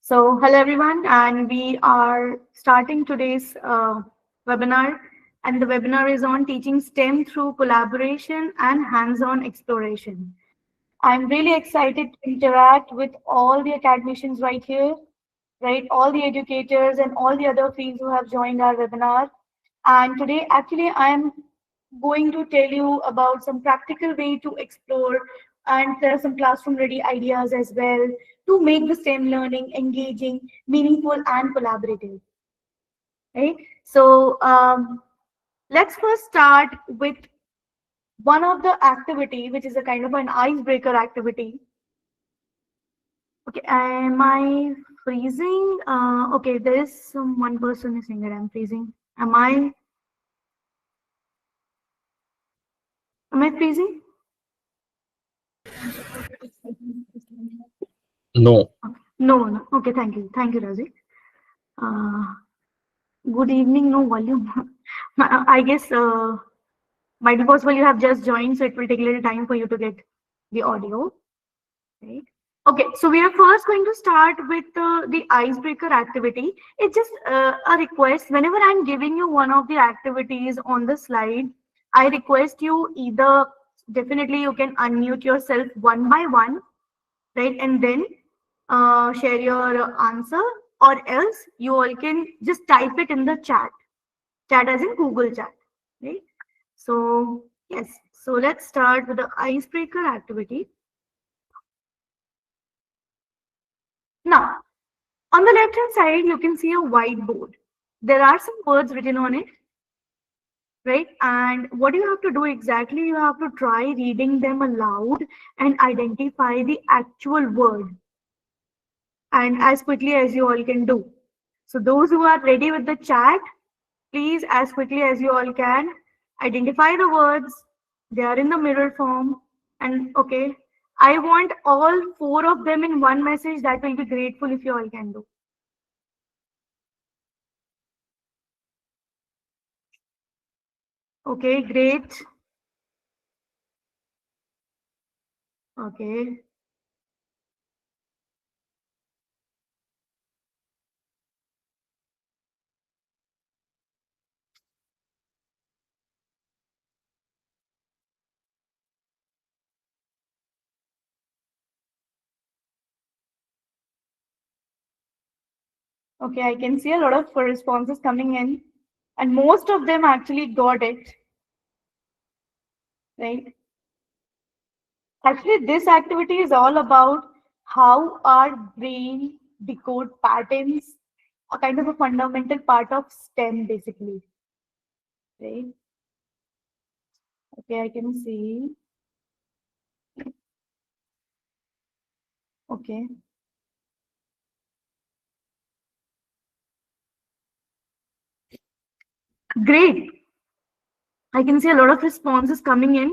Hello everyone, and we are starting today's webinar. And the webinar is on teaching STEM through collaboration and hands-on exploration. I'm really excited to interact with all the academicians right here, right? All the educators and all the other fields who have joined our webinar. And today, actually, I'm going to tell you about some practical way to explore, and there are some classroom ready ideas as well to make the STEM learning engaging, meaningful, and collaborative. Right? Let's first start with one of the activity, which is a kind of an icebreaker activity. Okay, am I freezing? Okay, there is some one person is saying that I'm freezing. Am I freezing? No. No, no. Okay, thank you. Thank you, Razi. Uh, Good evening, no volume. I guess might be possible you have just joined, so it will take a little time for you to get the audio. Right? Okay, so we are first going to start with the icebreaker activity. It's just a request. Whenever I'm giving you one of the activities on the slide, I request you either definitely you can unmute yourself one by one, right? And then share your answer, or else you all can just type it in the chat as in Google chat, right? So yes, so let's start with the icebreaker activity. Now, on the left hand side, you can see a whiteboard. There are some words written on it, right? And what you have to do exactly, you have to try reading them aloud and identify the actual word, and as quickly as you all can do. So those who are ready with the chat, please, as quickly as you all can, identify the words. They are in the mirror form. And okay, I want all four of them in one message. That will be grateful if you all can do. Okay, great. Okay. Okay, I can see a lot of responses coming in, and most of them actually got it, right? Actually, this activity is all about how our brain decode patterns, a kind of a fundamental part of STEM, basically, right? Okay, I can see. Okay, great. I can see a lot of responses coming in,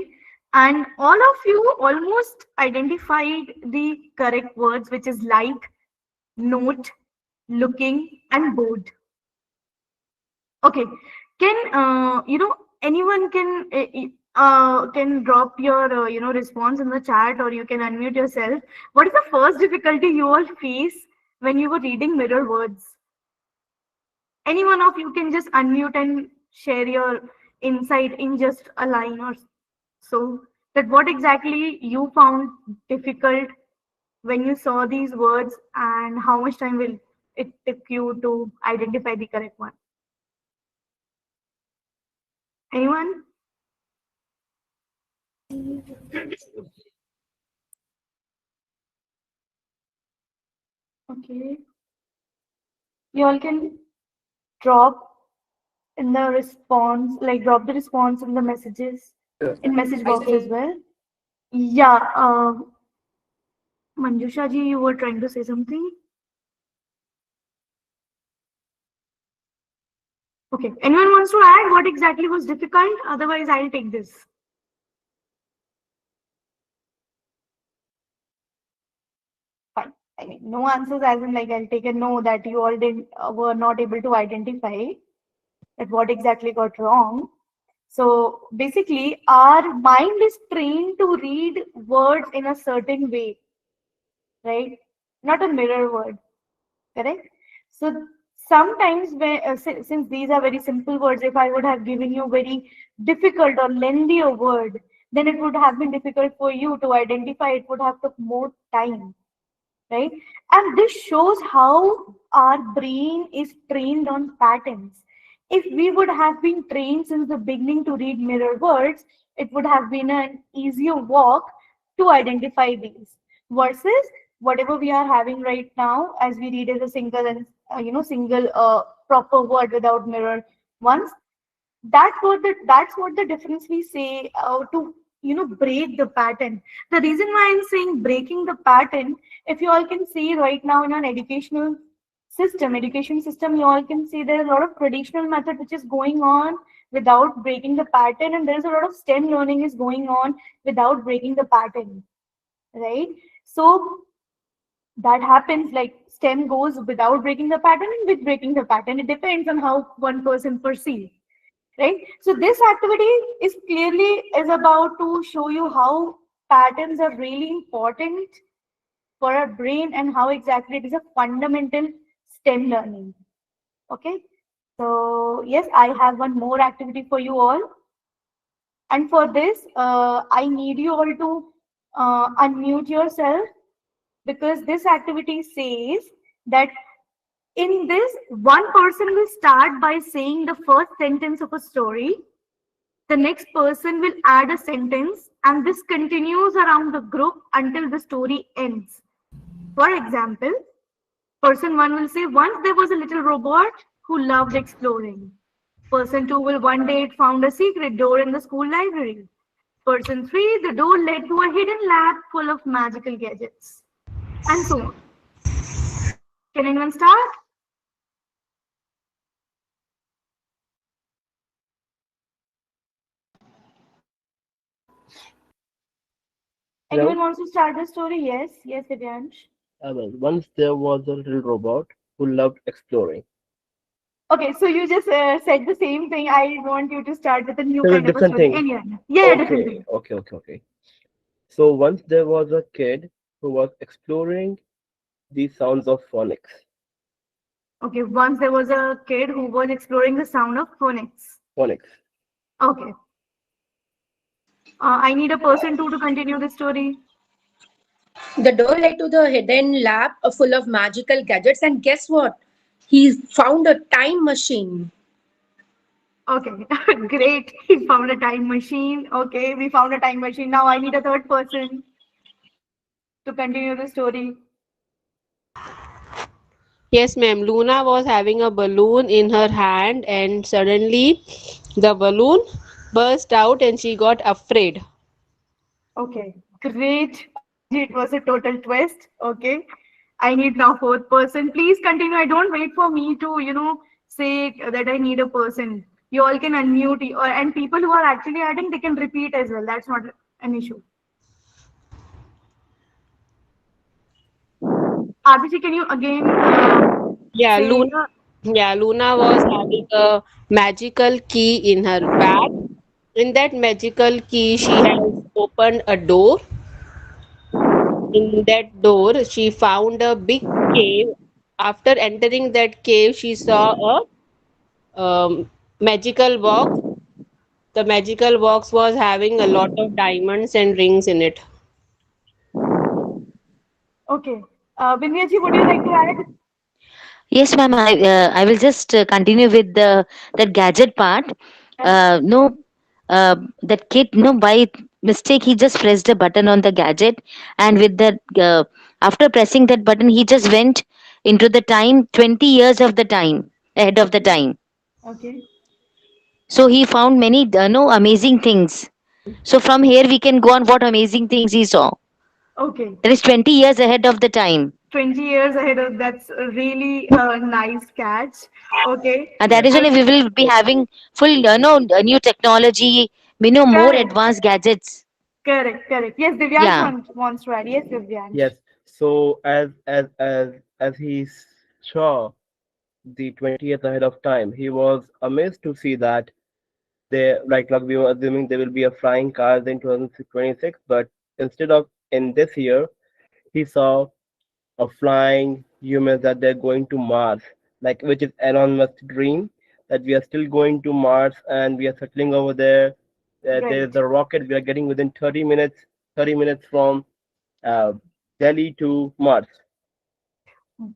and all of you almost identified the correct words, which is like, note, looking, and board. Okay, can anyone can drop your response in the chat, or you can unmute yourself. What is the first difficulty you all face when you were reading mirror words? Any one of you can just unmute and share your insight in just a line or so, that what exactly you found difficult when you saw these words, and how much time will it took you to identify the correct one. Anyone? Okay, you all can drop in the response, like drop the response in the messages, in message box as well. Yeah, Manjusha ji, you were trying to say something. Okay, anyone wants to add what exactly was difficult? Otherwise, I'll take this. Fine. I mean, no answers as in like I'll take a no that you all didn't were not able to identify that what exactly got wrong. So basically, our mind is trained to read words in a certain way, right? Not a mirror word. correct? So sometimes when, since these are very simple words, if I would have given you very difficult or lengthier word, then it would have been difficult for you to identify. It would have took more time, right? And this shows how our brain is trained on patterns. If we would have been trained since the beginning to read mirror words, it would have been an easier walk to identify these versus whatever we are having right now as we read as a single and single proper word without mirror ones. That's what the difference we say to break the pattern. The reason why I'm saying breaking the pattern, if you all can see right now in an education system, you all can see there's a lot of traditional method which is going on without breaking the pattern, and there's a lot of STEM learning is going on without breaking the pattern, right? So that happens, like STEM goes without breaking the pattern and with breaking the pattern. It depends on how one person perceives, right? So this activity is clearly is about to show you how patterns are really important for our brain and how exactly it is a fundamental STEM learning. Okay, so yes, I have one more activity for you all, and for this I need you all to unmute yourself, because this activity says that in this, one person will start by saying the first sentence of a story. The next person will add a sentence, and this continues around the group until the story ends. For example, person one will say, once there was a little robot who loved exploring. Person two will, one day it found a secret door in the school library. Person three, the door led to a hidden lab full of magical gadgets. And so on. Can anyone start? Anyone Hello. wants to start the story? Yes, yes, Divyansh. Well, once there was a little robot who loved exploring. Okay, so you just said the same thing. I want you to start with a new There's a kind of a different story. thing. Any other? Yeah, yeah, different Okay, thing. okay, okay, okay. So once there was a kid who was exploring the sounds of phonics. Okay, once there was a kid who was exploring the sound of phonics. Phonics. Okay, I need a person two to continue the story. The door led to the hidden lab full of magical gadgets, and guess what? He found a time machine. Okay, great. He found a time machine. Okay, we found a time machine. Now I need a third person to continue the story. Yes, ma'am. Luna was having a balloon in her hand, and suddenly the balloon burst out and she got afraid. Okay, great. Anji, it was a total twist. Okay, I need now fourth person. Please continue. I don't wait for me to, say that I need a person. You all can unmute, and people who are actually adding, they can repeat as well. That's not an issue. Aditi, can you again Yeah, say, Luna was having a magical key in her bag. In that magical key, she has opened a door. In that door, she found a big cave. After entering that cave, she saw a magical box. The magical box was having a lot of diamonds and rings in it. okay. Binyaji, would you like to add? Yes, ma'am. I will just continue with the that gadget part. Yeah. No, that kid, no, by mistake he just pressed a button on the gadget, and with that, after pressing that button, he just went into the time 20 years of the time ahead of the time. Okay. So he found many no amazing things. So from here we can go on what amazing things he saw. Okay. That is 20 years ahead of the time. 20 years ahead of that's a really nice catch. Okay. And that Yes, is I only we will be having full no new technology, more correct. advanced gadgets. Correct, correct. Yes, Divyansh Yeah. wants to add. Yes, Divyansh. yes. So as he saw the 20th ahead of time, he was amazed to see that there, like we were assuming there will be a flying cars in 2026, but instead of in this year, he saw of flying humans, that they're going to Mars, like which is Elon Musk's dream, that we are still going to Mars and we are settling over there. There's Right. a rocket we are getting within 30 minutes, 30 minutes from uh, Delhi to Mars.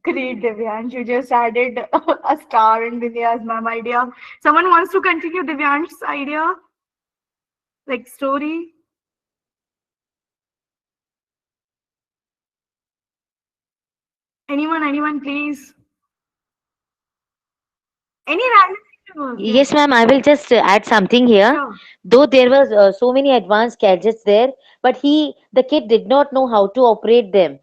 Great, Divyansh. You just added a star in Divya's mom idea. Someone wants to continue Divyansh's idea, like story? Anyone, please. Any random thing will work, yeah. Yes, ma'am. I will just add something here. Sure. Though there was so many advanced gadgets there, but the kid did not know how to operate them.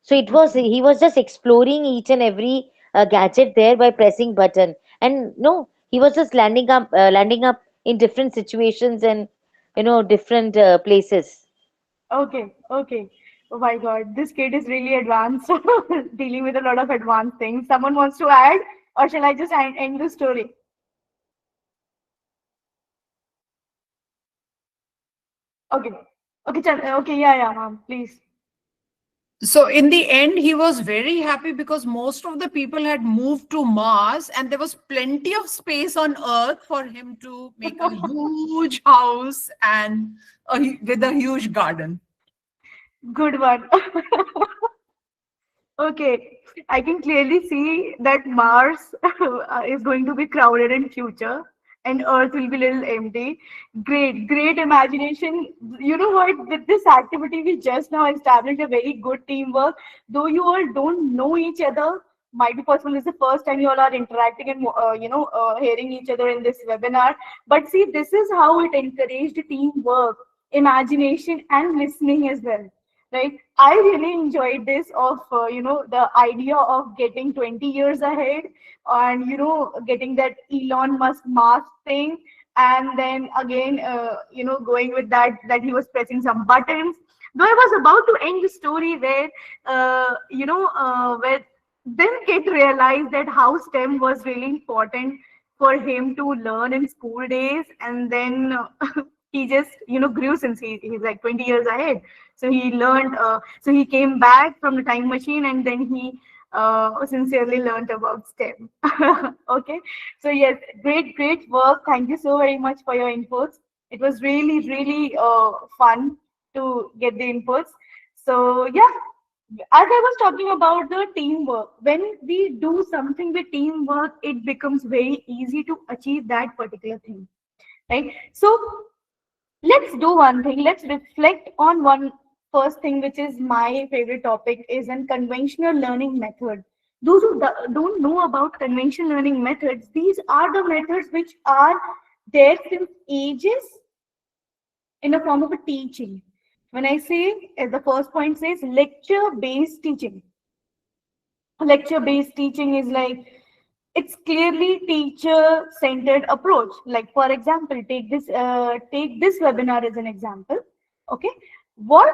So he was just exploring each and every gadget there by pressing button, and no, he was just landing up in different situations and different places. Okay, okay. Oh my God, this kid is really advanced, dealing with a lot of advanced things. Someone wants to add, or shall I just end the story? Okay, okay, okay, yeah, yeah, ma'am, please. So in the end, he was very happy because most of the people had moved to Mars and there was plenty of space on Earth for him to make a huge house and with a huge garden. Good one. Okay, I can clearly see that Mars is going to be crowded in future and Earth will be little empty. Great, great imagination. You know what? With this activity, we just now established a very good teamwork. Though you all don't know each other, might be possible it's the first time you all are interacting and hearing each other in this webinar. But see, this is how it encouraged teamwork, imagination, and listening as well. Right, I really enjoyed this of the idea of getting 20 years ahead, and getting that Elon Musk mask thing, and then again going with that he was pressing some buttons. Though I was about to end the story where where then kid realized that how STEM was really important for him to learn in school days, and then he just grew since he's like 20 years ahead. So he learned, so he came back from the time machine, and then he sincerely learned about STEM. Okay. So yes, great work. Thank you so very much for your inputs. It was really fun to get the inputs. So yeah, as I was talking about the teamwork, when we do something with teamwork, it becomes very easy to achieve that particular thing, right? So let's do one thing. Let's reflect on one first thing, which is my favorite topic, is an conventional learning method. Those who don't know about conventional learning methods, these are the methods which are there since ages in a form of a teaching. When I say, as the first point says, lecture-based teaching. Lecture-based teaching is like, it's clearly teacher centered approach. Like for example, take this webinar as an example. Okay, what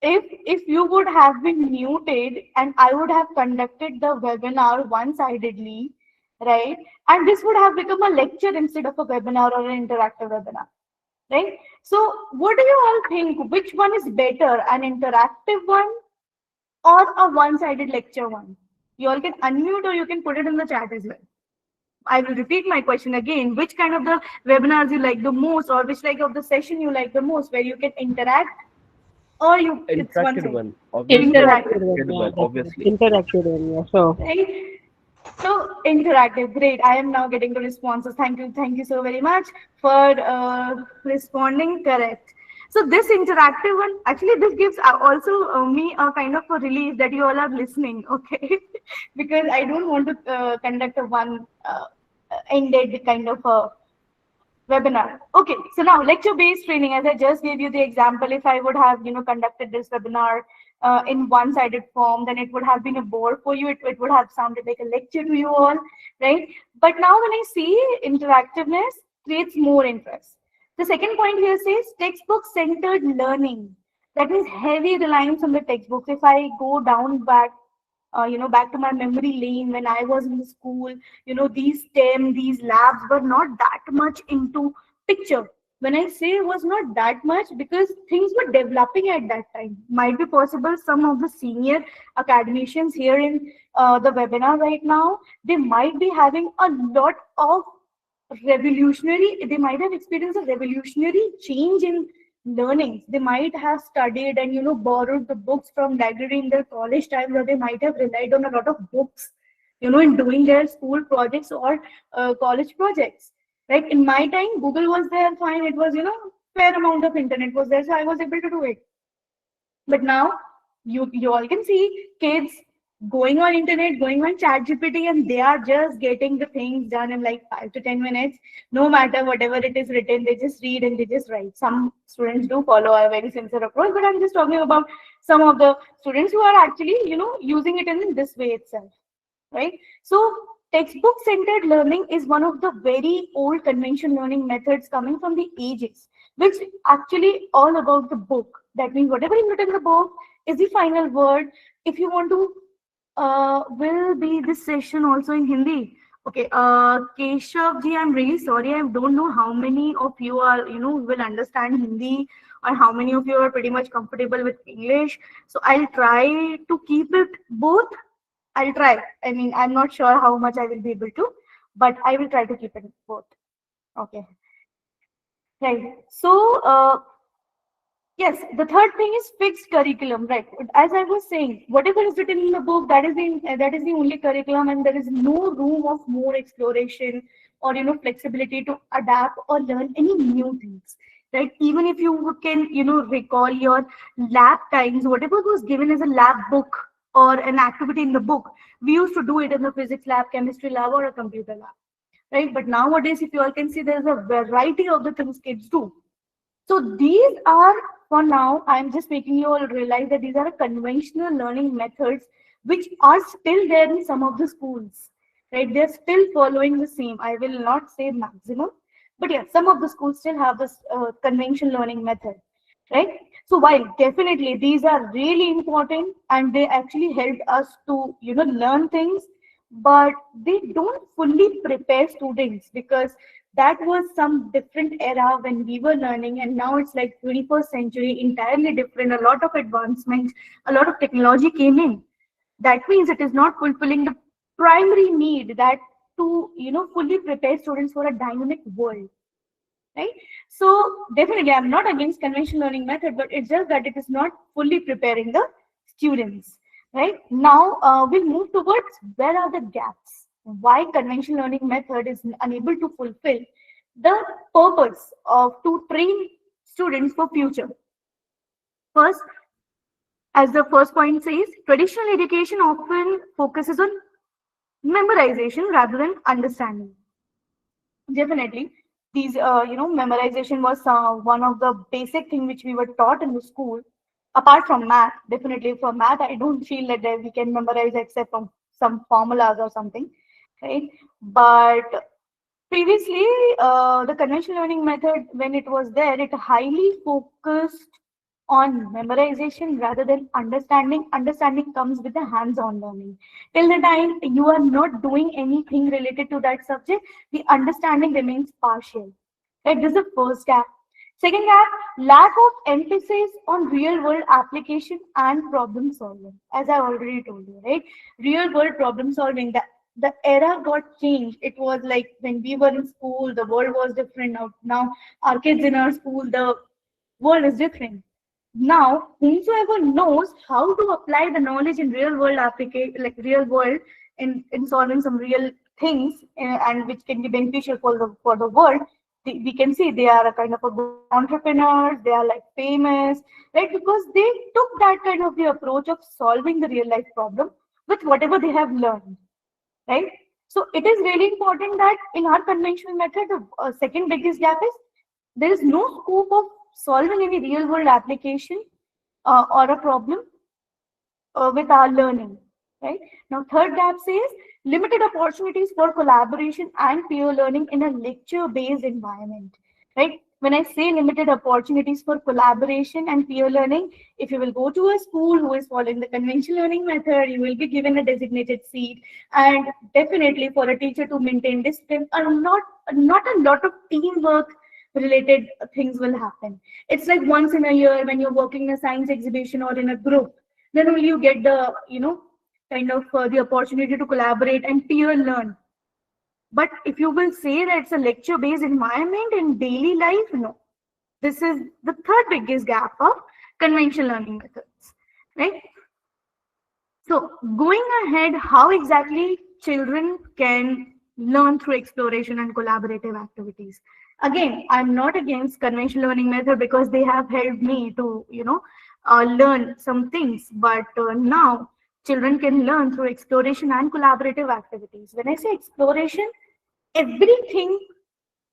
if you would have been muted and I would have conducted the webinar one sidedly, right? And this would have become a lecture instead of a webinar or an interactive webinar, right? So what do you all think, which one is better, an interactive one or a one sided lecture one? You all can unmute or you can put it in the chat as well. I will repeat my question again. Which kind of the webinars you like the most, or which like of the session you like the most, where you can interact, or it's one Interacted side. one, obviously. Interactive, Interactive one, Interacted yeah, one, definitely. obviously. Interactive one, yeah, so. right? So interactive, great. I am now getting the responses. Thank you so very much for responding correct. So this interactive one, actually, this gives also me a kind of a relief that you all are listening, okay? Because I don't want to conduct a one ended kind of a webinar. Okay, so now lecture-based training, as I just gave you the example, if I would have, conducted this webinar in one-sided form, then it would have been a bore for you. It would have sounded like a lecture to you all, right? But now when I see interactiveness creates more interest. The second point here says textbook-centered learning. That means heavy reliance on the textbooks. If I go down back to my memory lane when I was in the school, these STEM, these labs were not that much into picture. When I say it was not that much, because things were developing at that time. Might be possible some of the senior academicians here in the webinar right now, they might be having a lot of they might have experienced a revolutionary change in learning. They might have studied and borrowed the books from library in their college time, or they might have relied on a lot of books in doing their school projects or college projects. Like in my time, Google was there, fine. It was, fair amount of internet was there, so I was able to do it. But now you all can see kids going on internet, going on chat GPT, and they are just getting the things done in like 5 to 10 minutes. No matter whatever it is written, they just read and they just write. Some students do follow a very sincere approach, but I'm just talking about some of the students who are actually, using it in this way itself, right? So textbook centered learning is one of the very old convention learning methods coming from the ages, which actually all about the book. That means whatever is written in the book is the final word. If you want to, will be this session also in Hindi. Okay, Keshav ji, I'm really sorry. I don't know how many of you are, will understand Hindi, or how many of you are pretty much comfortable with English. So I'll try to keep it both. I'll try. I mean, I'm not sure how much I will be able to, but I will try to keep it both. Okay. Right. So, yes, the third thing is fixed curriculum, right? As I was saying, whatever is written in the book, that is the only curriculum, and there is no room of more exploration or flexibility to adapt or learn any new things, right? Even if you can recall your lab times, whatever was given as a lab book or an activity in the book, we used to do it in the physics lab, chemistry lab, or a computer lab, right? But nowadays, if you all can see, there's a variety of the things kids do. So these are, for now, I'm just making you all realize that these are conventional learning methods which are still there in some of the schools, right? They're still following the same. I will not say maximum, but yeah, some of the schools still have this conventional learning method, right? So while definitely these are really important and they actually help us to, learn things, but they don't fully prepare students, because that was some different era when we were learning, and now it's like 21st century, entirely different. A lot of advancement, a lot of technology came in. That means it is not fulfilling the primary need, that to fully prepare students for a dynamic world, right? So definitely I'm not against conventional learning method, but it's just that it is not fully preparing the students. Right now, we'll move towards where are the gaps, why conventional learning method is unable to fulfill the purpose of to train students for future. First, as the first point says, traditional education often focuses on memorization rather than understanding. Definitely, these memorization was one of the basic thing which we were taught in the school. Apart from math, definitely for math, I don't feel that we can memorize except from some formulas or something, right? But previously, the conventional learning method, when it was there, it highly focused on memorization rather than understanding. Understanding comes with the hands-on learning. Till the time you are not doing anything related to that subject, the understanding remains partial. Right? This is the first gap. Second gap, lack of emphasis on real-world application and problem solving. As I already told you, right? Real-world problem solving. The era got changed. It was like when we were in school, the world was different. Now our kids in our school, the world is different. Now, whomsoever knows how to apply the knowledge in real world application, like real world, in solving some real things, and which can be beneficial for the world, we can see they are a kind of a good entrepreneurs. They are like famous, right? Because they took that kind of the approach of solving the real life problem with whatever they have learned, right? So it is really important that in our conventional method, the second biggest gap is there is no scope of solving any real world application or a problem with our learning, right? Now, third gap says limited opportunities for collaboration and peer learning in a lecture based environment, right? When I say limited opportunities for collaboration and peer learning, if you will go to a school who is following the conventional learning method, you will be given a designated seat, and definitely for a teacher to maintain discipline, not a lot of teamwork related things will happen. It's like once in a year when you're working in a science exhibition or in a group, then only you get the, kind of the opportunity to collaborate and peer learn. But if you will say that it's a lecture based environment in daily life, no. This is the third biggest gap of conventional learning methods, right? So going ahead, how exactly children can learn through exploration and collaborative activities? Again, I'm not against conventional learning method because they have helped me to, learn some things. But now children can learn through exploration and collaborative activities. When I say exploration, everything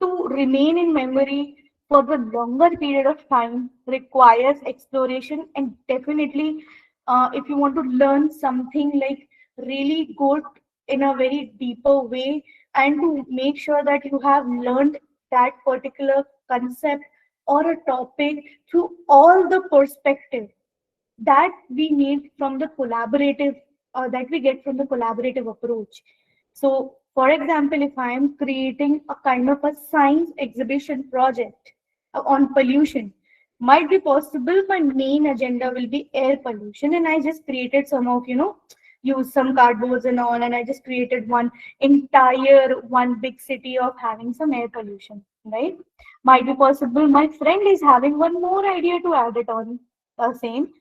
to remain in memory for the longer period of time requires exploration, and definitely if you want to learn something like really good in a very deeper way, and to make sure that you have learned that particular concept or a topic through all the perspective that we need from the collaborative, that we get from the collaborative approach. So for example, if I am creating a kind of a science exhibition project on pollution, might be possible my main agenda will be air pollution, and I just created some of, use some cardboards and all, and I just created one big city of having some air pollution, right? Might be possible my friend is having one more idea to add it on the same,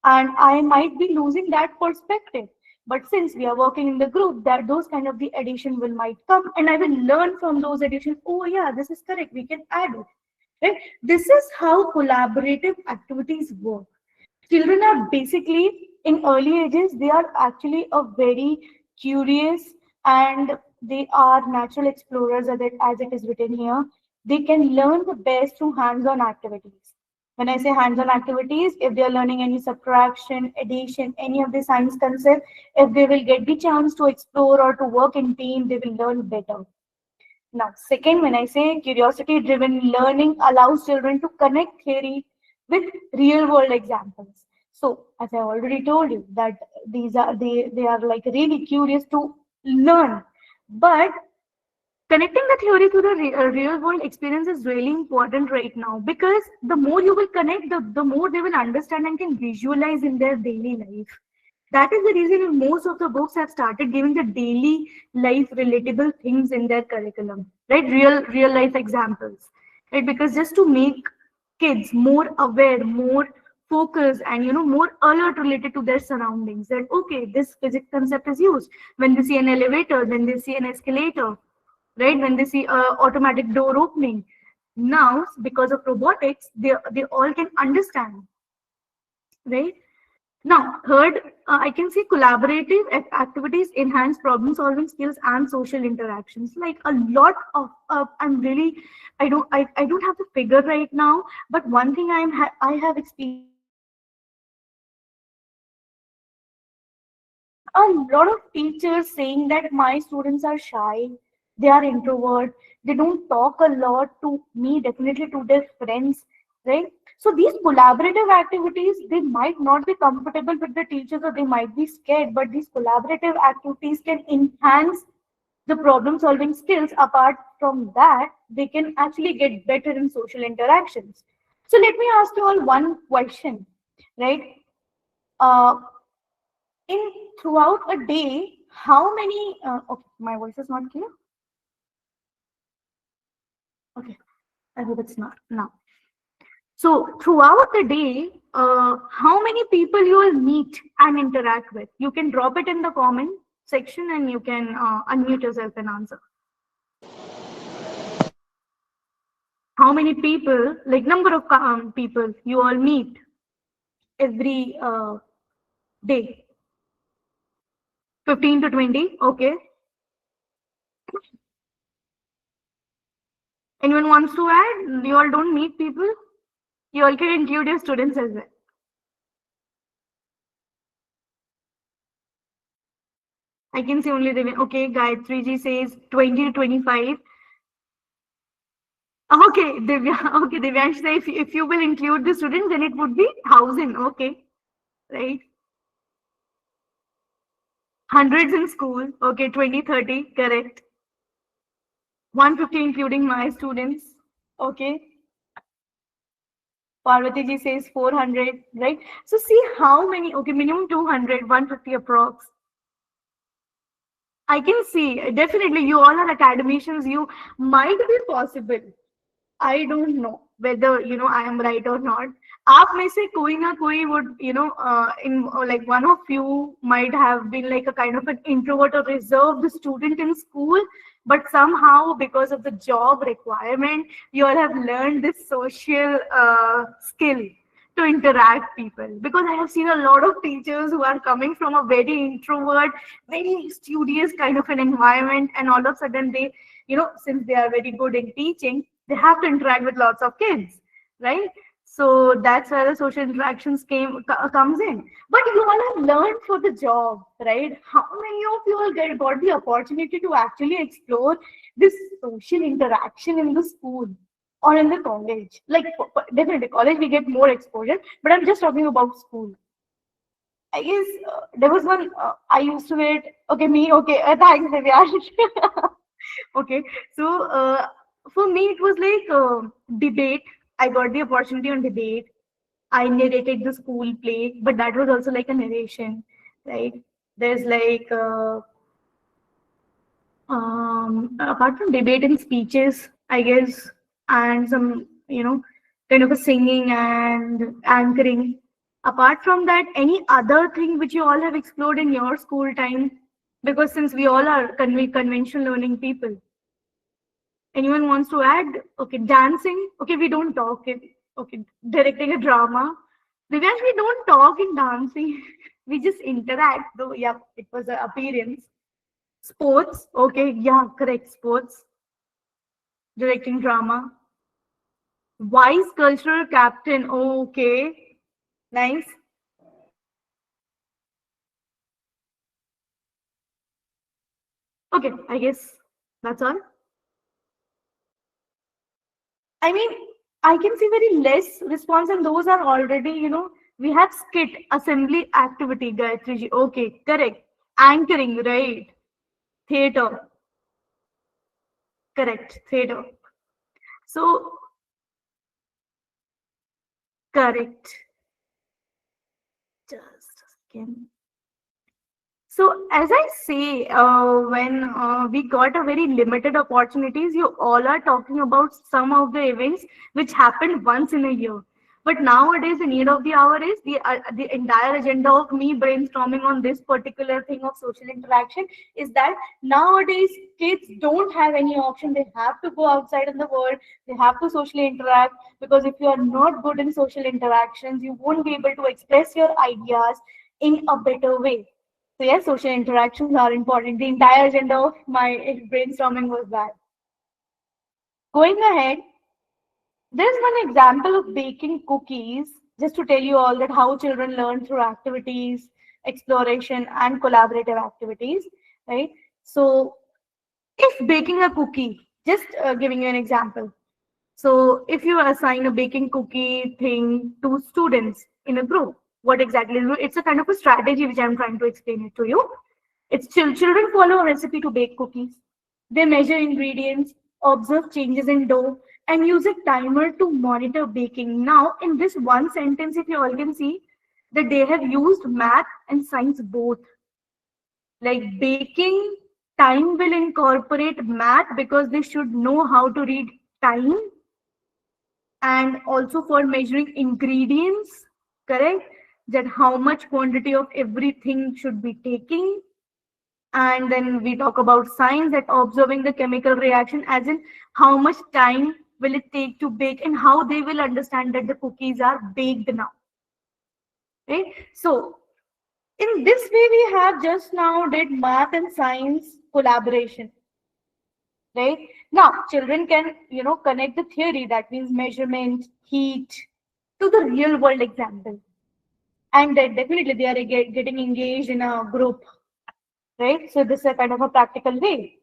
and I might be losing that perspective. But since we are working in the group, that those kind of the addition will might come, and I will learn from those additions. Oh yeah, this is correct, we can add it, right? This is how collaborative activities work. Children are basically, in early ages, they are actually a very curious, and they are natural explorers, as it is written here. They can learn the best through hands-on activities. When I say hands-on activities, if they are learning any subtraction, addition, any of the science concept, if they will get the chance to explore or to work in team, they will learn better. Now, second, when I say curiosity driven learning allows children to connect theory with real world examples. So, as I already told you, that they are like really curious to learn. But connecting the theory to the real world experience is really important right now, because the more you will connect, the more they will understand and can visualize in their daily life. That is the reason most of the books have started giving the daily life relatable things in their curriculum, right? Real life examples, right? Because just to make kids more aware, more focused, and more alert related to their surroundings. That okay, this physics concept is used when they see an elevator, when they see an escalator, right? When they see a automatic door opening. Now, because of robotics, they all can understand, right? Now, third, I can say collaborative activities enhance problem solving skills and social interactions. Like a lot of, I'm really, I don't have the figure right now, but one thing I have experienced a lot of teachers saying that my students are shy, they are introvert, they don't talk a lot to me, definitely to their friends, right? So these collaborative activities, they might not be comfortable with the teachers or they might be scared, but these collaborative activities can enhance the problem solving skills. Apart from that, they can actually get better in social interactions. So let me ask you all one question, right? Uh, in throughout a day, how many okay, my voice is not clear. Okay, I hope it's not now. So throughout the day, how many people you will meet and interact with, you can drop it in the comment section, and you can unmute yourself and answer. How many people, like number of people you all meet every day? 15 to 20. Okay, anyone wants to add? You all don't meet people, you all can include your students as well. I can see only the okay. Gayatri ji says 20 to 25. Okay, Divya. Okay, Divyansh says if you will include the students, then it would be 1,000. Okay, right? Hundreds in school. Okay, 20, 30. Correct. 150 including my students. Okay. Parvati ji says 400, right? So see how many, okay, minimum 200, 150 approx. I can see, definitely, you all are academicians, you might be possible. I don't know whether I am right or not. आप में से कोई ना कोई would in like one of you might have been like a kind of an introvert or reserved student in school, but somehow because of the job requirement, you all have learned this social skill to interact people. Because I have seen a lot of teachers who are coming from a very introvert, very studious kind of an environment, and all of a sudden they, since they are very good in teaching, they have to interact with lots of kids, right? So that's where the social interactions comes in. But you all have learned for the job, right? How many of you all got the opportunity to actually explore this social interaction in the school or in the college? Like definitely college we get more exposure, but I'm just talking about school. I guess there was one I used to wait. Okay, me. Okay, thanks, Divyash. Okay, so for me it was like debate. I got the opportunity on debate. I narrated the school play, but that was also like a narration, right? There's like apart from debate and speeches, I guess, and some kind of a singing and anchoring. Apart from that, any other thing which you all have explored in your school time? Because since we all are conventional learning people, anyone wants to add? Okay, dancing. Okay, we don't talk. Okay, directing a drama. Divyansh, we don't talk in dancing. We just interact. Though, yeah, it was an appearance. Sports. Okay, yeah, correct. Sports. Directing drama. Vice cultural captain. Okay, nice. Okay, I guess that's all. I mean, I can see very less response, and those are already, we have skit, assembly activity, Gayatri ji. Okay, correct. Anchoring, right? Theater, correct. Theater. So, correct. Just a second. So, as I say, when we got a very limited opportunities, you all are talking about some of the events which happened once in a year. But nowadays, the need of the hour is the entire agenda of me brainstorming on this particular thing of social interaction is that nowadays kids don't have any option. They have to go outside in the world. They have to socially interact, because if you are not good in social interactions, you won't be able to express your ideas in a better way. So yes, social interactions are important. The entire agenda of my brainstorming was that. Going ahead, there's one example of baking cookies, just to tell you all that how children learn through activities, exploration, and collaborative activities, right? So if baking a cookie, just giving you an example. So if you assign a baking cookie thing to students in a group, what exactly is it? It's a kind of a strategy which I'm trying to explain it to you. It's children follow a recipe to bake cookies. They measure ingredients, observe changes in dough, and use a timer to monitor baking. Now, in this one sentence, if you all can see that they have used math and science both. Like baking time will incorporate math because they should know how to read time, and also for measuring ingredients, correct? That how much quantity of everything should be taking. And then we talk about science, that observing the chemical reaction, as in how much time will it take to bake and how they will understand that the cookies are baked now, right? So in this way we have just now did math and science collaboration, right? Now children can connect the theory, that means measurement, heat, to the real world example, and that definitely they are getting engaged in a group, right? So this is a kind of a practical way.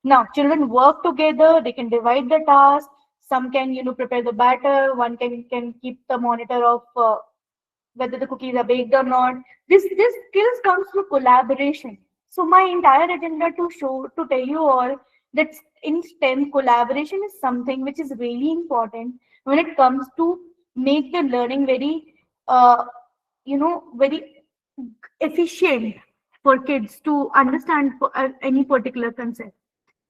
Now children work together, they can divide the task. Some can prepare the batter, one can keep the monitor of whether the cookies are baked or not. This skills comes through collaboration. So my entire agenda to tell you all that in STEM, collaboration is something which is really important when it comes to make the learning very, uh, very efficient for kids to understand any particular concept.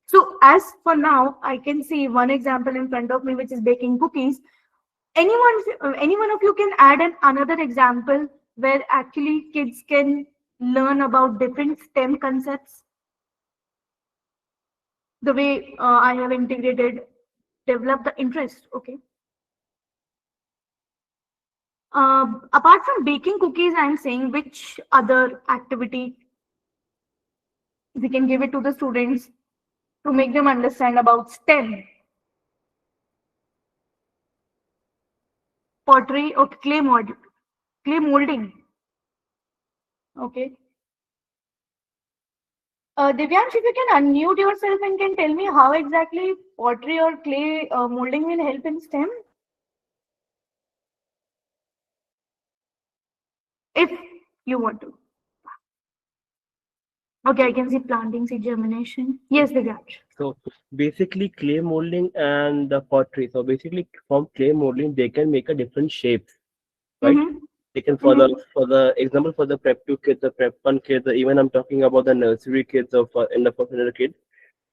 So as for now, I can see one example in front of me, which is baking cookies. Any one of you can add another example where actually kids can learn about different STEM concepts, the way I have integrated, develop the interest. Okay. Apart from baking cookies, I'm saying which other activity we can give it to the students to make them understand about STEM, pottery or clay molding. Okay. Divyansh, if you can unmute yourself and can tell me how exactly pottery or clay molding will help in STEM, if you want to. Okay, I can see planting, seed germination. Yes, Divyansh. So basically, clay molding and the pottery. So basically, from clay molding, they can make a different shapes, right? Mm-hmm. They can Mm-hmm. for the example for the prep two kids, the prep one kids, or even I'm talking about the nursery kids of in the first standard kids.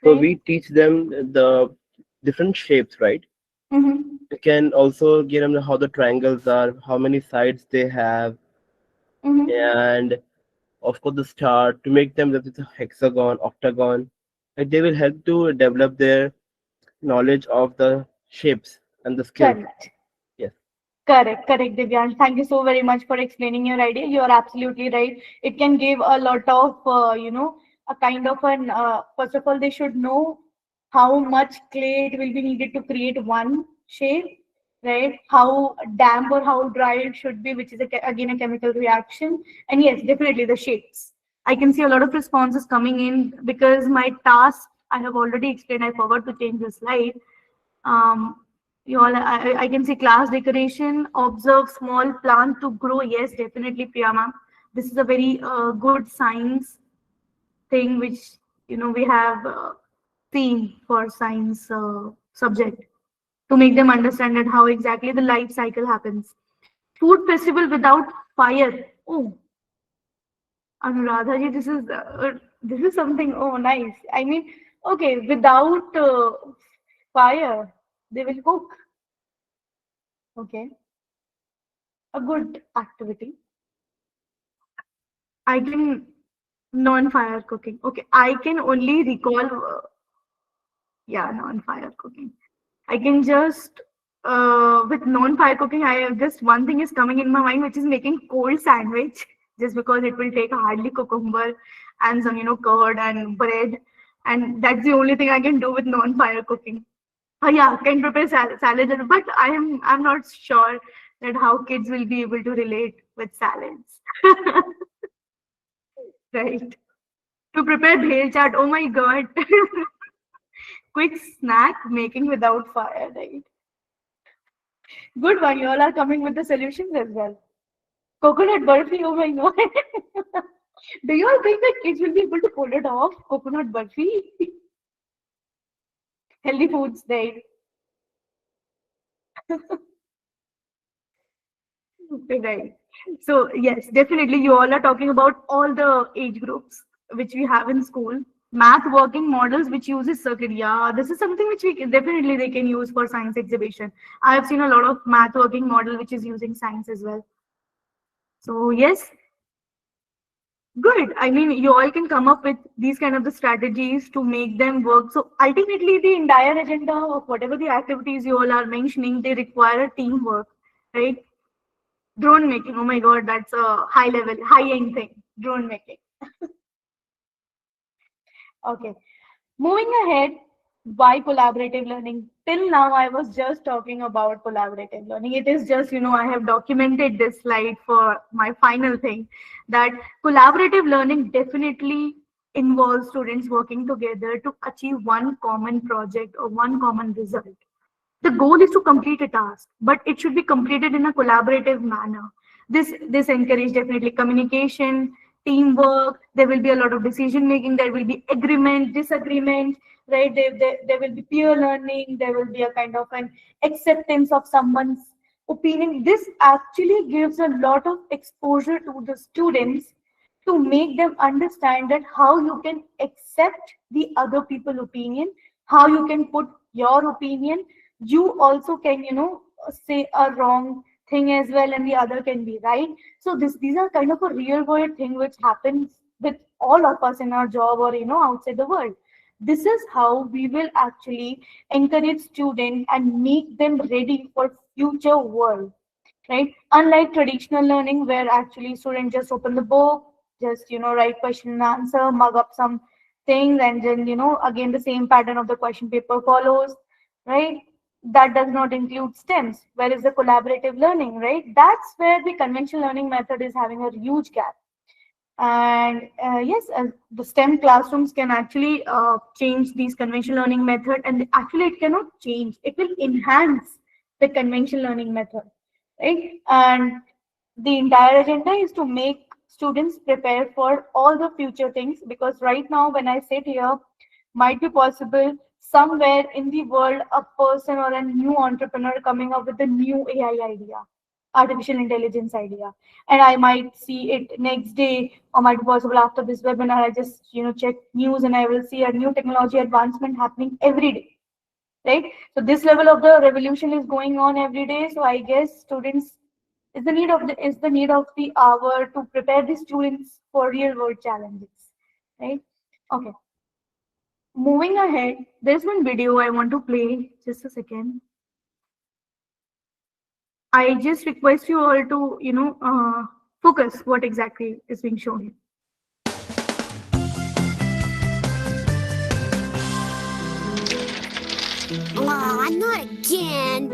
So Right. we teach them the different shapes, right? Mm-hmm. We can also get them how the triangles are, how many sides they have, Mm-hmm. and of course the star to make them that it's a hexagon, octagon. Like they will help to develop their knowledge of the shapes and the skills. Correct. Yes. Correct, Divyansh. Thank you so very much for explaining your idea. You are absolutely right. It can give a lot of, a kind of an, first of all, they should know how much clay it will be needed to create one shape, right? How damp or how dry it should be, which is again a chemical reaction. And yes, definitely the shapes. I can see a lot of responses coming in because my task, I have already explained, I forgot to change the slide. um, you all, I can see class decoration, observe small plant to grow. Yes, definitely, Priyama. This is a very good science thing which we have seen for science subject to make them understand that how exactly the life cycle happens. Food festival without fire. Oh, Anuradha ji, this is something. Oh, nice. I mean, okay, without fire, they will cook. Okay, a good activity. I can non-fire cooking. Okay, I can only recall, yeah, non-fire cooking. I can just with non-fire cooking, I have just one thing is coming in my mind, which is making cold sandwich, just because it will take hardly cucumber and some curd and bread, and that's the only thing I can do with non-fire cooking. Yeah, can prepare salad, but I'm not sure that how kids will be able to relate with salads. Right. To prepare bhel chaat, oh my god. Quick snack making without fire, right? Good one. You all are coming with the solutions as well. Coconut burfi, oh my god. Do you all think that kids will be able to pull it off? Coconut burfi? Healthy foods, right? Right. So yes, definitely you all are talking about all the age groups which we have in school. Math working models which uses circuit. Yeah, this is something which definitely they can use for science exhibition. I have seen a lot of math working model which is using science as well. So yes, good. I mean, you all can come up with these kind of the strategies to make them work. So ultimately, the entire agenda of whatever the activities you all are mentioning, they require a teamwork, right? Drone making. Oh my God, that's a high level, high end thing. Drone making. Okay. Moving ahead, why collaborative learning? Till now, I was just talking about collaborative learning. It is just, I have documented this slide for my final thing that collaborative learning definitely involves students working together to achieve one common project or one common result. The goal is to complete a task, but it should be completed in a collaborative manner. This encourages definitely communication, teamwork, there will be a lot of decision making, there will be agreement, disagreement, right? There will be peer learning, there will be a kind of an acceptance of someone's opinion. This actually gives a lot of exposure to the students to make them understand that how you can accept the other people opinion, how you can put your opinion, you also can, say a wrong thing as well, and the other can be right. So these are kind of a real world thing which happens with all of us in our job or outside the world. This is how we will actually encourage students and make them ready for future world, right? Unlike traditional learning where actually students just open the book, just write question and answer, mug up some things, and then again the same pattern of the question paper follows, right? That does not include stems. Where is the collaborative learning, right? That's where the conventional learning method is having a huge gap. And yes, the STEM classrooms can actually change these conventional learning method, and actually it cannot change, it will enhance the conventional learning method, right? And the entire agenda is to make students prepare for all the future things, because right now when I sit here, might be possible somewhere in the world a person or a new entrepreneur coming up with a new AI idea, artificial intelligence idea, and I might see it next day, or might be possible after this webinar. I just check news and I will see a new technology advancement happening every day, right? So this level of the revolution is going on every day. So I guess students is the need of the hour to prepare the students for real world challenges, right? Okay, moving ahead, there's one video I want to play. Just a second. I just request you all to focus what exactly is being shown here. Aw, not again.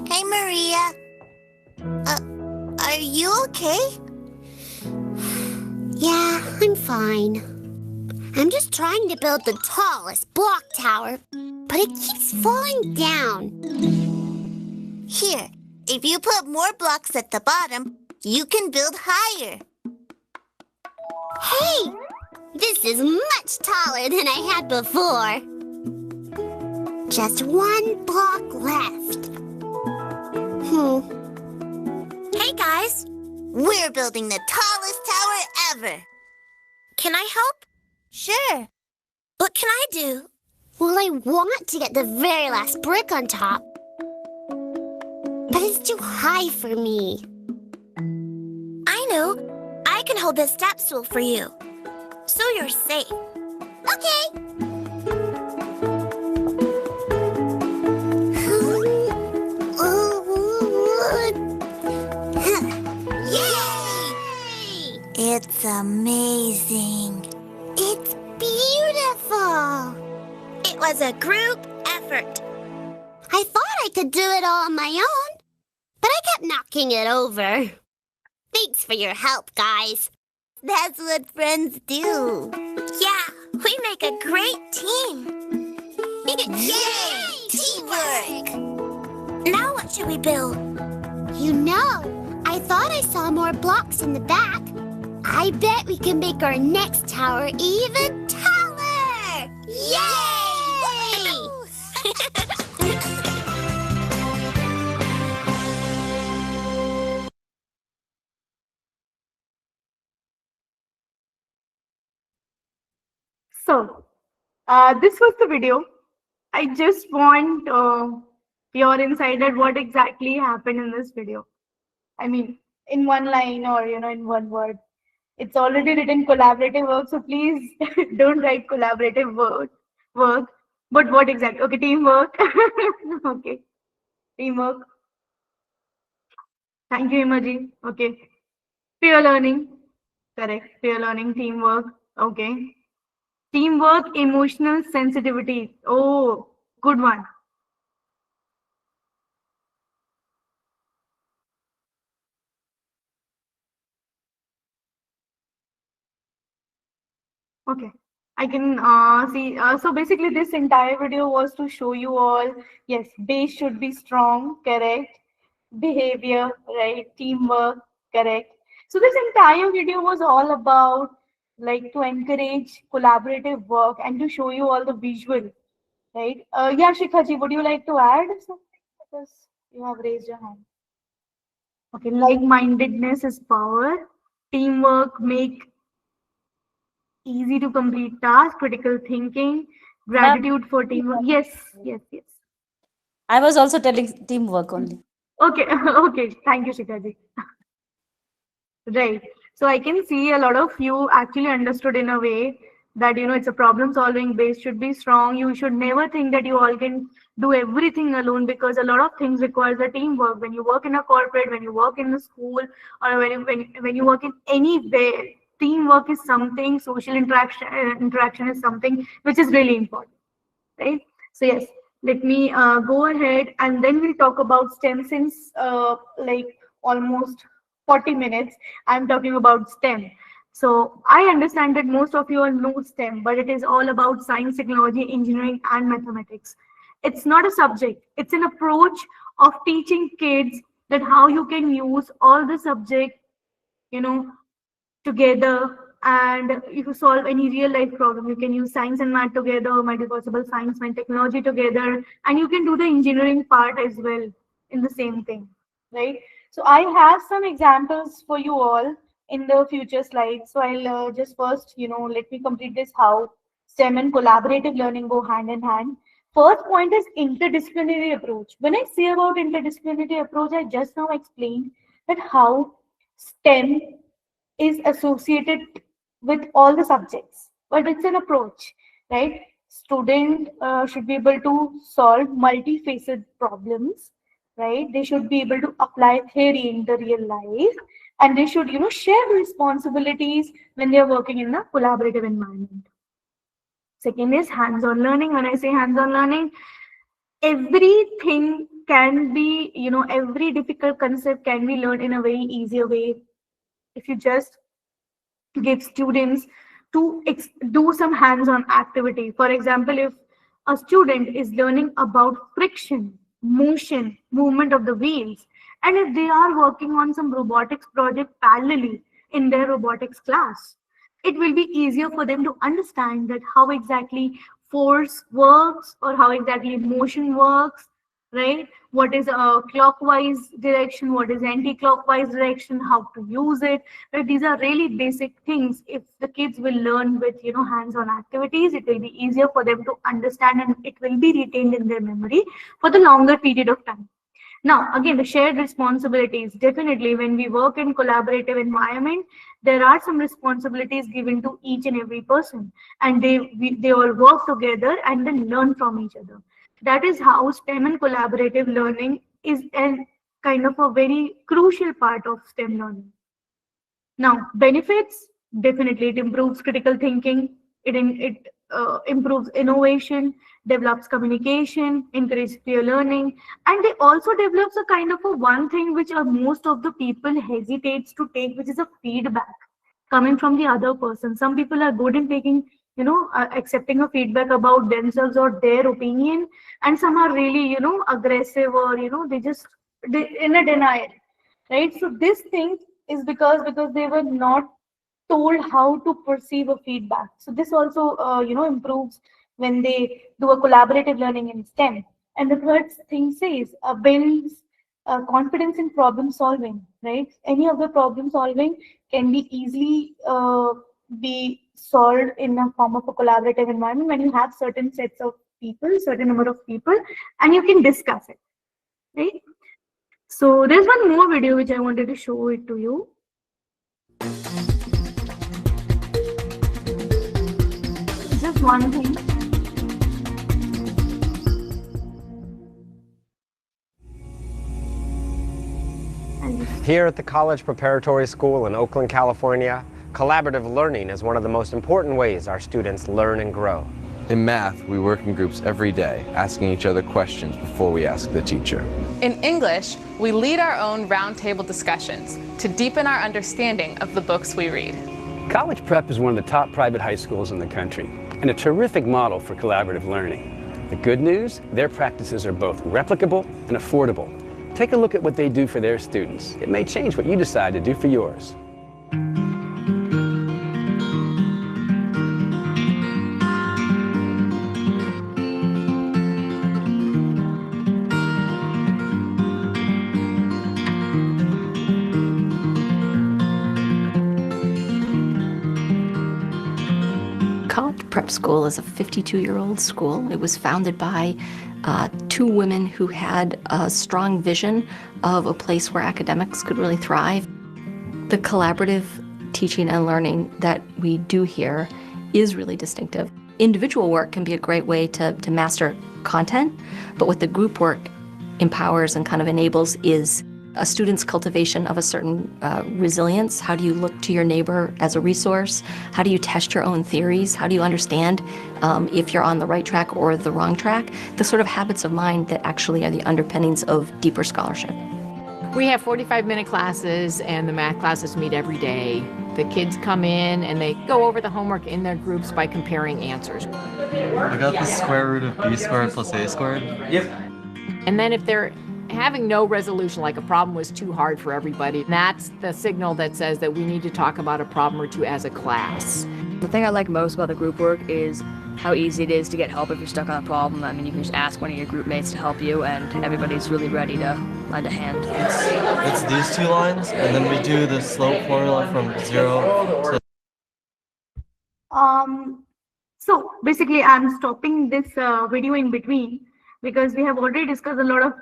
Hey, Maria. Are you okay? Yeah, I'm fine. I'm just trying to build the tallest block tower, but it keeps falling down. Here, if you put more blocks at the bottom, you can build higher. Hey! This is much taller than I had before. Just one block left. Hey, guys. We're building the tallest tower ever. Can I help? Sure. What can I do? Well, I want to get the very last brick on top. But it's too high for me. I know. I can hold the step stool for you. So you're safe. Okay. Yay! It's amazing. It's beautiful. It was a group effort. I thought I could do it all on my own, but I kept knocking it over. Thanks for your help, guys. That's what friends do. Yeah, we make a great team. Yay! Teamwork! Now what should we build? You know, I thought I saw more blocks in the back. I bet we can make our next tower even taller! Yay! So, this was the video. I just want your insight at what exactly happened in this video. I mean, in one line or in one word. It's already written collaborative work, so please don't write collaborative work. But what exactly? Okay, teamwork. Okay, teamwork. Thank you, Imaji. Okay, peer learning. Correct. Peer learning, teamwork. Okay. Teamwork, emotional sensitivity. Oh, good one. Okay. I can see. So basically, this entire video was to show you all, yes, base should be strong, correct. Behavior, right. Teamwork, correct. So this entire video was all about like to encourage collaborative work and to show you all the visual, right? Yeah, Shikhaji, would you like to add something? Because you have raised your hand. Okay, like-mindedness is power. Teamwork make easy to complete tasks. Critical thinking. Ma'am, Gratitude for teamwork. Yes, yes, yes. I was also telling teamwork only. Okay, okay. Thank you, Shikhaji. Right. So I can see a lot of you actually understood in a way that it's a problem solving base should be strong. You should never think that you all can do everything alone, because a lot of things requires a teamwork. When you work in a corporate, when you work in the school, or when you work in anywhere, teamwork is something, social interaction is something which is really important, right? So yes, let me go ahead and then we'll talk about STEM, since like almost 40 minutes I'm talking about STEM. So I understand that most of you all know STEM, but it is all about science, technology, engineering, and mathematics. It's not a subject, it's an approach of teaching kids that how you can use all the subject, you know, together. And if you solve any real life problem, you can use science and math together, might be possible science and technology together, and you can do the engineering part as well in the same thing, right? So I have some examples for you all in the future slides. So I'll just first, let me complete this, how STEM and collaborative learning go hand in hand. First point is interdisciplinary approach. When I say about interdisciplinary approach, I just now explained that how STEM is associated with all the subjects, but it's an approach, right? Student should be able to solve multifaceted problems, right? They should be able to apply theory in the real life, and they should, share responsibilities when they're working in a collaborative environment. Second is hands-on learning. When I say hands-on learning, everything can be, every difficult concept can be learned in a very easier way if you just give students to do some hands-on activity. For example, if a student is learning about friction, motion, movement of the wheels, and if they are working on some robotics project parallelly in their robotics class, it will be easier for them to understand that how exactly force works or how exactly motion works, right? What is a clockwise direction, what is anti-clockwise direction, how to use it, right? These are really basic things. If the kids will learn with hands-on activities, it will be easier for them to understand, and it will be retained in their memory for the longer period of time. Now, again, the shared responsibilities. Definitely, when we work in collaborative environment, there are some responsibilities given to each and every person, and they all work together and then learn from each other. That is how STEM and collaborative learning is a kind of a very crucial part of STEM learning. Now, benefits, definitely it improves critical thinking, it improves innovation, develops communication, encourages peer learning, and it also develops a kind of a one thing which most of the people hesitates to take, which is a feedback coming from the other person. Some people are good in taking, accepting a feedback about themselves or their opinion, and some are really, aggressive, or they in a denial, right? So this thing is because they were not told how to perceive a feedback. So this also improves when they do a collaborative learning in STEM. And the third thing says builds confidence in problem solving, right? Any of the problem solving can be easily be solved in a form of a collaborative environment when you have certain sets of people, certain number of people, and you can discuss it, right? So there's one more video which I wanted to show it to you. Just one thing. Here at the College Preparatory School in Oakland, California, collaborative learning is one of the most important ways our students learn and grow. In math, we work in groups every day, asking each other questions before we ask the teacher. In English, we lead our own roundtable discussions to deepen our understanding of the books we read. College Prep is one of the top private high schools in the country and a terrific model for collaborative learning. The good news, their practices are both replicable and affordable. Take a look at what they do for their students. It may change what you decide to do for yours. College Prep School is a 52-year-old school. It was founded by two women who had a strong vision of a place where academics could really thrive. The collaborative teaching and learning that we do here is really distinctive. Individual work can be a great way to master content, but what the group work empowers and kind of enables is a student's cultivation of a certain resilience. How do you look to your neighbor as a resource? How do you test your own theories? How do you understand if you're on the right track or the wrong track? The sort of habits of mind that actually are the underpinnings of deeper scholarship. We have 45-minute classes, and the math classes meet every day. The kids come in and they go over the homework in their groups by comparing answers. I got the square root of b squared plus a squared. Yep. And then if they're having no resolution, like a problem was too hard for everybody, that's the signal that says that we need to talk about a problem or two as a class. The thing I like most about the group work is how easy it is to get help if you're stuck on a problem. I mean, you can just ask one of your group mates to help you, and everybody's really ready to lend a hand. It's these two lines, and then we do the slope formula from 0 to... So basically, I'm stopping this video in between because we have already discussed a lot of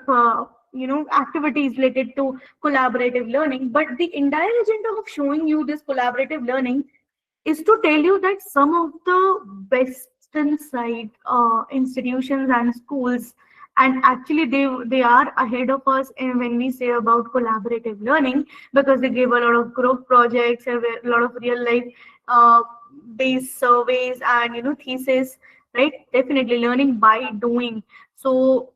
activities related to collaborative learning. But the entire agenda of showing you this collaborative learning is to tell you that some of the western side institutions and schools, and actually they are ahead of us when we say about collaborative learning, because they give a lot of group projects, a lot of real life based surveys and thesis, right? Definitely learning by doing. So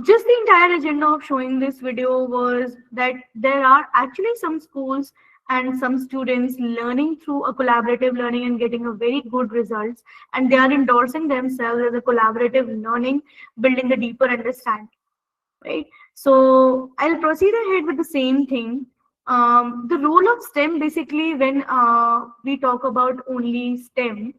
just the entire agenda of showing this video was that there are actually some schools and some students learning through a collaborative learning and getting a very good results, and they are endorsing themselves as a collaborative learning, building a deeper understanding, right? So I'll proceed ahead with the same thing. The role of STEM, basically, when we talk about only STEM,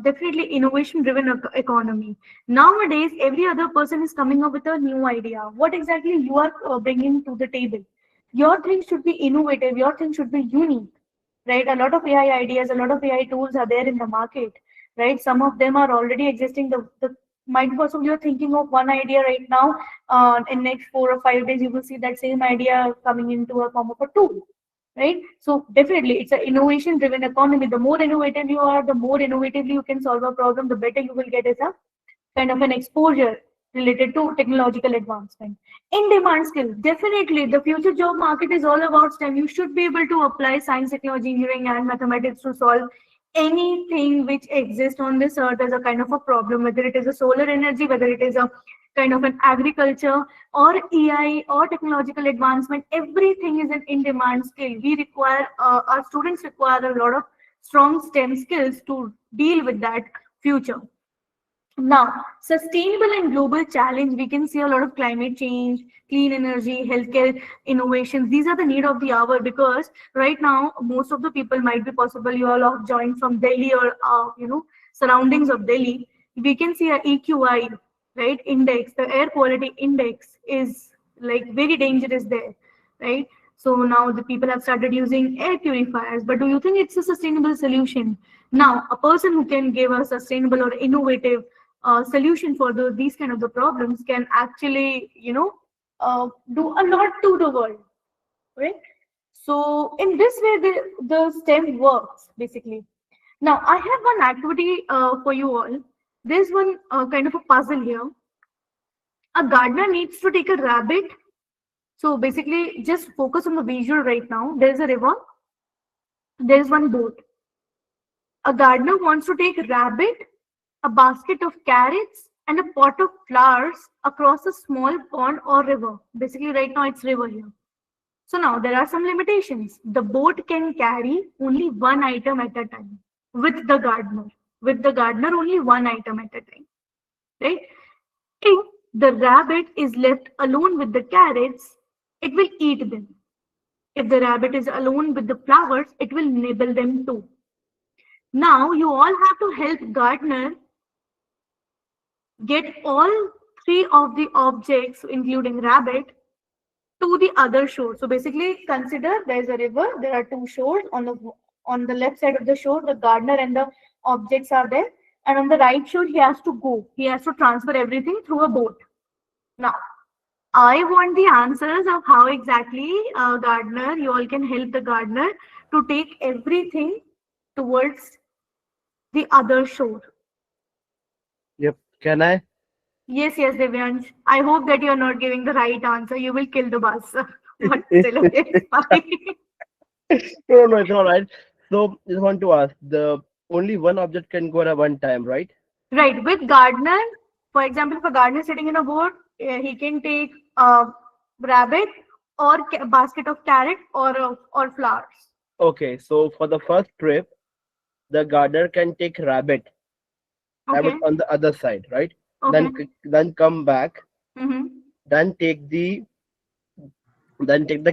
definitely innovation-driven economy. Nowadays, every other person is coming up with a new idea. What exactly you are bringing to the table? Your thing should be innovative. Your thing should be unique, right? A lot of AI ideas, a lot of AI tools are there in the market, right? Some of them are already existing. The might possibly you're thinking of one idea right now. In next 4 or 5 days, you will see that same idea coming into a form of a tool, right? So definitely it's an innovation driven economy. The more innovative you are, the more innovatively you can solve a problem, the better you will get as a kind of an exposure related to technological advancement. In demand skill, definitely the future job market is all about STEM. You should be able to apply science, technology, engineering and mathematics to solve anything which exists on this earth as a kind of a problem, whether it is a solar energy, whether it is a kind of an agriculture or AI or technological advancement. Everything is an in-demand skill. We require, our students require a lot of strong STEM skills to deal with that future. Now, sustainable and global challenge, we can see a lot of climate change, clean energy, healthcare innovations. These are the need of the hour, because right now, most of the people might be possible, you all have joined from Delhi or, surroundings of Delhi. We can see a EQI, right, index, the air quality index is like very dangerous there, right? So now the people have started using air purifiers, but do you think it's a sustainable solution? Now, a person who can give a sustainable or innovative solution for these kind of the problems can actually, do a lot to the world, right? So in this way, the STEM works basically. Now, I have one activity for you all. There's one kind of a puzzle here. A gardener needs to take a rabbit. So basically, just focus on the visual right now. There's a river. There's one boat. A gardener wants to take a rabbit, a basket of carrots, and a pot of flowers across a small pond or river. Basically, right now it's river here. So now there are some limitations. The boat can carry only one item at a time with the gardener. With the gardener, only one item at a time, right? If the rabbit is left alone with the carrots, it will eat them. If the rabbit is alone with the flowers, it will nibble them too. Now you all have to help gardener get all three of the objects, including rabbit, to the other shore. So basically, consider there's a river. There are two shores. On the left side of the shore, the gardener and the objects are there, and on the right shore, he has to go. He has to transfer everything through a boat. Now, I want the answers of how exactly gardener, you all can help the gardener to take everything towards the other shore. Yep. Can I? Yes, yes, Divyansh. I hope that you're not giving the right answer. You will kill the bus. But still, okay, it's fine. No, no, it's all right. So, just want to ask, the only one object can go at one time, right? Right. With gardener, for example, if a gardener is sitting in a boat, he can take a rabbit or basket of carrot or flowers. Okay, so for the first trip, the gardener can take rabbit Okay. on the other side, right? Okay. Then come back, Mm-hmm. then take the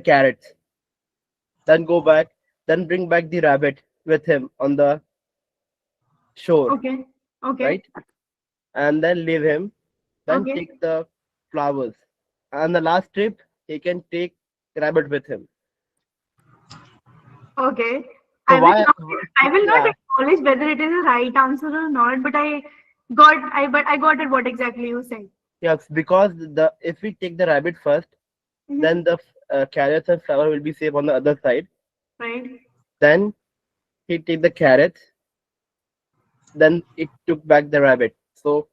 carrots, then go back, then bring back the rabbit with him on the shore, Okay. Okay. right? And then leave him, then Okay. take the flowers. And the last trip, he can take rabbit with him. Okay. So why? I will not Yeah, acknowledge whether it is a right answer or not, but I got it what exactly you said. yes, because the if we take the rabbit first, Mhm. then the carrots and flower will be safe on the other side. Right. Then he take the carrots, then it took back the rabbit. So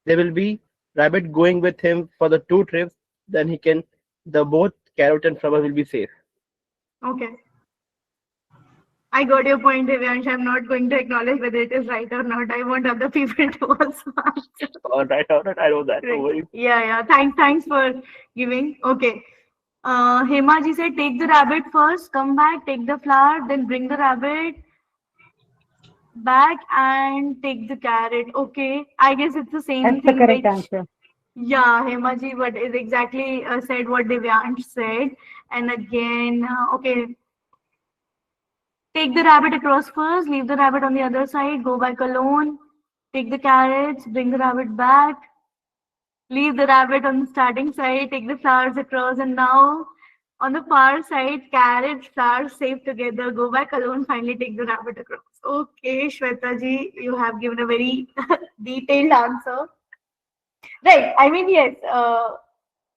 there will be rabbit going with him for the two trips. Then the both carrot and flower will be safe. Okay. I got your point, Divyansh. I'm not going to acknowledge whether it is right or not. I want other people to also answer. All right, I know that. Don't Right. worry. Yeah, yeah. Thanks for giving. Okay. Hema ji said, take the rabbit first, come back, take the flower, then bring the rabbit back and take the carrot. Okay. I guess it's the same That's the thing correct which, answer. yeah, Hema ji, what is exactly said what Divyansh said. And again, okay. Take the rabbit across first, leave the rabbit on the other side, go back alone, take the carrots, bring the rabbit back, leave the rabbit on the starting side, take the flowers across, and now on the far side, carrots, flowers safe together, go back alone, finally take the rabbit across. Okay, Shweta ji, you have given a very detailed answer. Right, I mean, yes,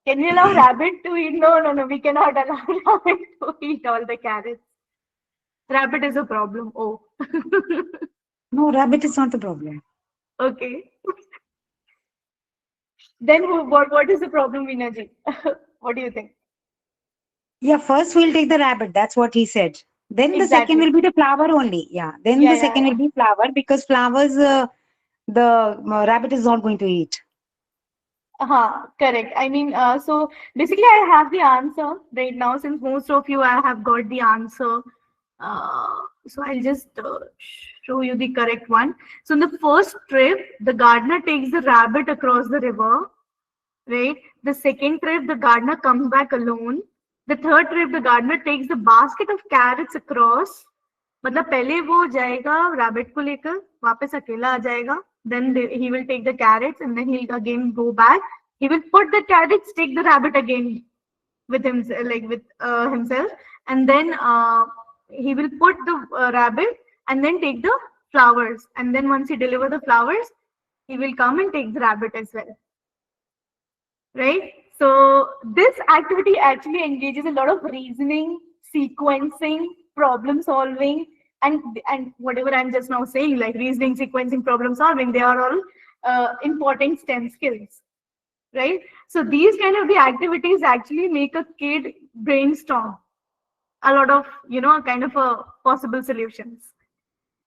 can we allow rabbit to eat? No, no, no, we cannot allow rabbit to eat all the carrots. Rabbit is a problem. Oh. No, rabbit is not the problem. Okay. Then what is the problem, Vinaji? What do you think? Yeah, first we'll take the rabbit. That's what he said. Then the second will Exactly. be the flower only. Yeah. Then Yeah, the yeah, second will yeah. be flower because flowers the rabbit is not going to eat. Correct. I mean, so basically, I have the answer right now since most of you I have got the answer. So I'll just show you the correct one. So in the first trip, the gardener takes the rabbit across the river, right? The second trip, the gardener comes back alone. The third trip, the gardener takes the basket of carrots across. मतलब पहले वो जाएगा rabbit को लेकर वापस अकेला आ जाएगा. Then he will take the carrots and then he'll again go back. He will put the carrots, take the rabbit again with himself, like with himself, and then he will put the rabbit and then take the flowers. And then once he deliver the flowers, he will come and take the rabbit as well. Right? So this activity actually engages a lot of reasoning, sequencing, problem solving, and whatever I'm just now saying, like reasoning, sequencing, problem solving, they are all important STEM skills, right? So these kind of the activities actually make a kid brainstorm a lot of, kind of possible solutions,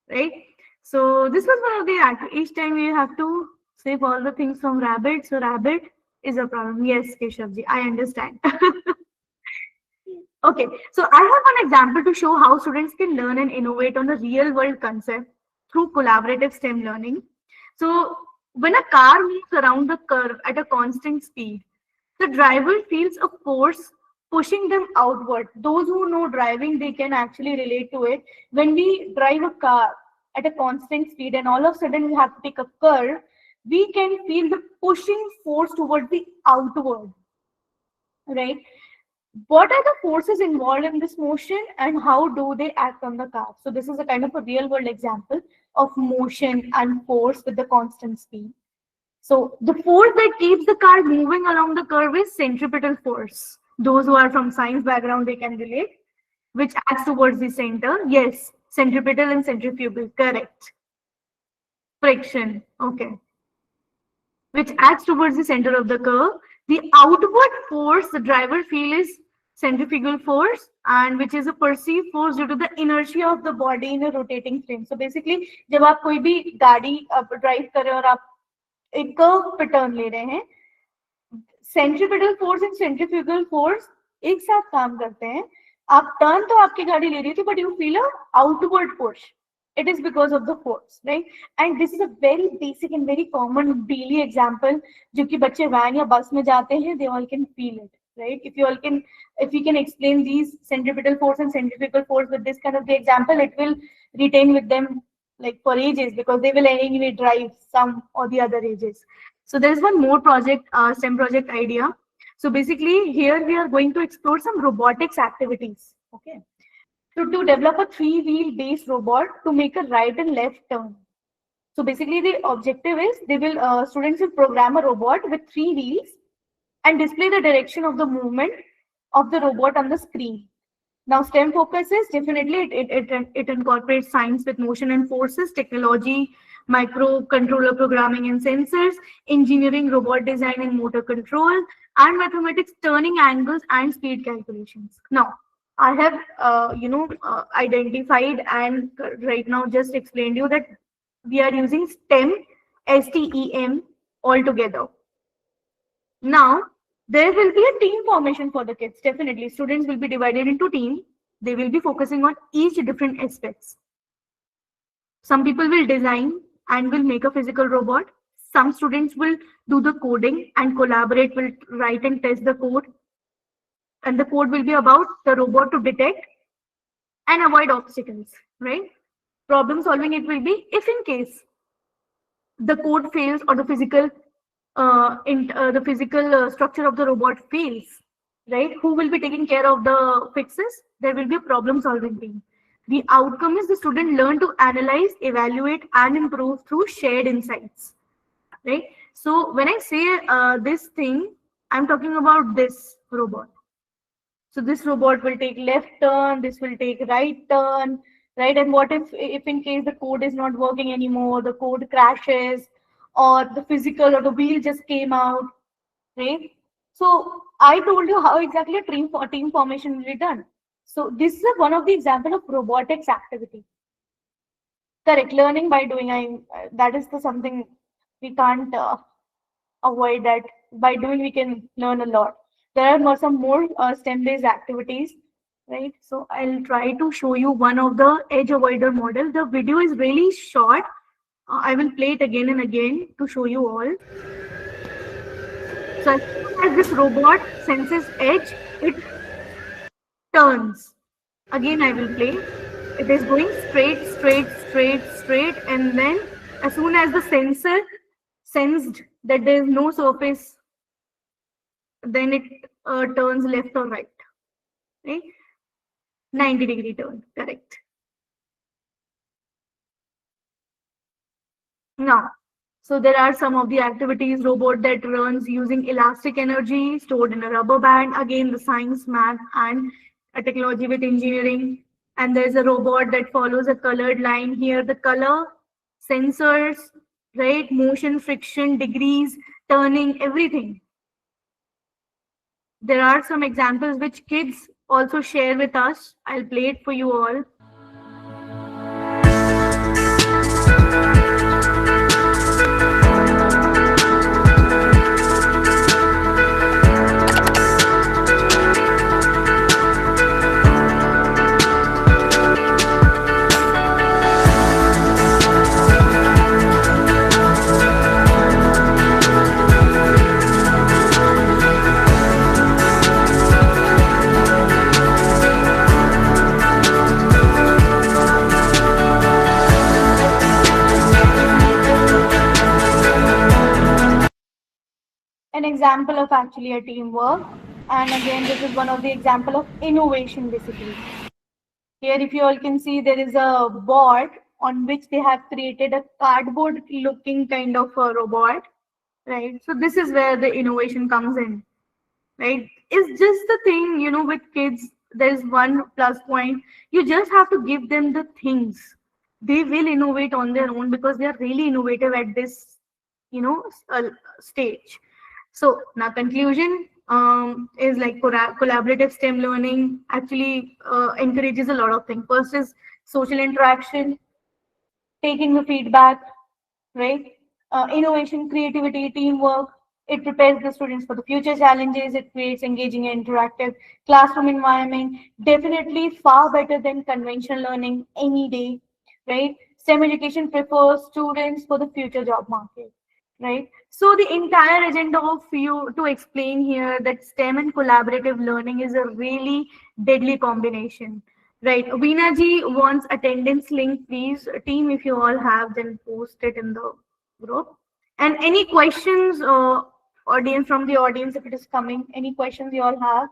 right? So this was one of the each time we have to save all the things from rabbit. So rabbit is a problem. Yes, Keshavji, I understand. Okay, so I have one example to show how students can learn and innovate on the real world concept through collaborative STEM learning. So when a car moves around the curve at a constant speed, the driver feels a force pushing them outward. Those who know driving, they can actually relate to it. When we drive a car at a constant speed and all of a sudden we have to take a curve, we can feel the pushing force towards the outward, right? What are the forces involved in this motion and how do they act on the car? So this is a kind of a real world example of motion and force with the constant speed. So the force that keeps the car moving along the curve is centripetal force. Those who are from science background, they can relate, which acts towards the center. Yes, centripetal and centrifugal, correct. Friction, okay. Which acts towards the center of the curve. The outward force the driver feels is centrifugal force, and which is a perceived force due to the inertia of the body in a rotating frame. So basically, जब आप कोई भी गाड़ी drive कर रहे हो और आप एक कर्व पे टर्न ले रहे हैं, centripetal force and centrifugal force एक साथ काम करते हैं. आप टर्न तो आपकी गाड़ी ले रही थी, but you feel a outward push. It is because of the force, right? And this is a very basic and very common daily example जो कि बच्चे वैन या बस में जाते हैं, they all can feel it, right? If you can explain these centripetal force and centrifugal force with this kind of the example, it will retain with them like for ages, because they will anyway drive some or the other ages. So there is one more project, STEM project idea. So basically here we are going to explore some robotics activities, okay? So to develop a 3-wheel based robot to make a right and left turn. So basically the objective is students will program a robot with 3 wheels and display the direction of the movement of the robot on the screen. Now STEM focuses definitely it incorporates science with motion and forces, technology, microcontroller programming and sensors, engineering, robot design and motor control, and mathematics, turning angles and speed calculations. Now I have identified and right now just explained you that we are using STEM, STEM altogether. Now there will be a team formation for the kids. Definitely students will be divided into teams. They will be focusing on each different aspects. Some people will design and will make a physical robot. Some students will do the coding and collaborate, will write and test the code. And the code will be about the robot to detect and avoid obstacles, right? Problem solving it will be if in case the code fails or the physical structure of the robot fails, right? Who will be taking care of the fixes? There will be a problem solving team. The outcome is the student learn to analyze, evaluate, and improve through shared insights, right? So when I say this thing, I'm talking about this robot. So this robot will take left turn, this will take right turn, right? And what if in case the code is not working anymore, the code crashes, or the physical or the wheel just came out, right? So I told you how exactly a team formation will be done. So this is one of the example of robotics activity. Correct, learning by doing. That is something we can't avoid. That by doing we can learn a lot. There are some more STEM-based activities, right? So I'll try to show you one of the edge avoider model. The video is really short. I will play it again and again to show you all. So as this robot senses edge, it turns. Again, I will play. It is going straight, straight, straight, straight, and then as soon as the sensor sensed that there is no surface, then it turns left or right, right? 90-degree turn, correct. Now, so there are some of the activities, robot that runs using elastic energy stored in a rubber band. Again, the science, math, and technology with engineering. And there's a robot that follows a colored line here. The color, sensors, right? Motion, friction, degrees, turning, everything. There are some examples which kids also share with us. I'll play it for you all. an example of actually a teamwork. And again, this is one of the example of innovation basically. Here, if you all can see, there is a board on which they have created a cardboard looking kind of a robot, right? So this is where the innovation comes in, right? It's just the thing, with kids, there's one plus point. You just have to give them the things. They will innovate on their own because they are really innovative at this, stage. So now conclusion is like collaborative STEM learning actually encourages a lot of things. First is social interaction, taking the feedback, right? Innovation, creativity, teamwork. It prepares the students for the future challenges. It creates engaging and interactive classroom environment. Definitely far better than conventional learning any day, right? STEM education prepares students for the future job market, right? So the entire agenda of you to explain here that STEM and collaborative learning is a really deadly combination. Right. Veena ji wants attendance link, please. Team, if you all have, then post it in the group. And any questions, audience from the audience, if it is coming, any questions you all have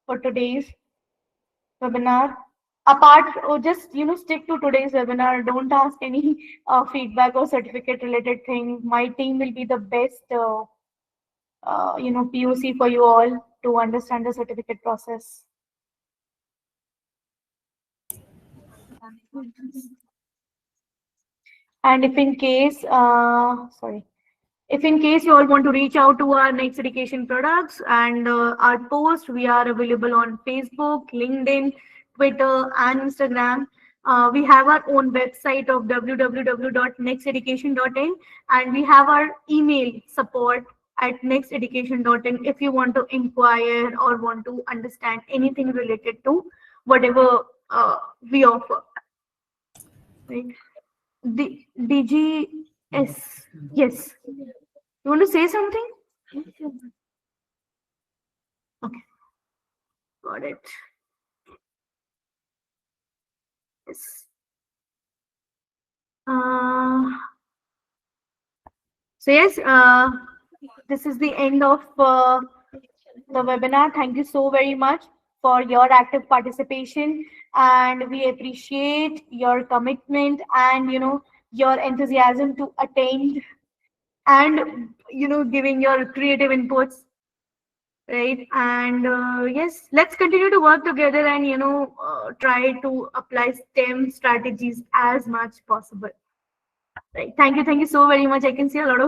for today's webinar? Apart, or just stick to today's webinar. Don't ask any feedback or certificate related thing. My team will be the best, POC for you all to understand the certificate process. And if in case, if in case you all want to reach out to our Next Education products and our post, we are available on Facebook, LinkedIn, Twitter, and Instagram. We have our own website of www.nexteducation.in, and we have our email support@nexteducation.in if you want to inquire or want to understand anything related to whatever we offer. Right. DGS. Yes. You want to say something? Okay. Got it. Yes. So yes, this is the end of the webinar. Thank you so very much for your active participation, and we appreciate your commitment and your enthusiasm to attend and giving your creative inputs, right? And yes, let's continue to work together and try to apply STEM strategies as much possible, right? Thank you so very much. I can see a lot of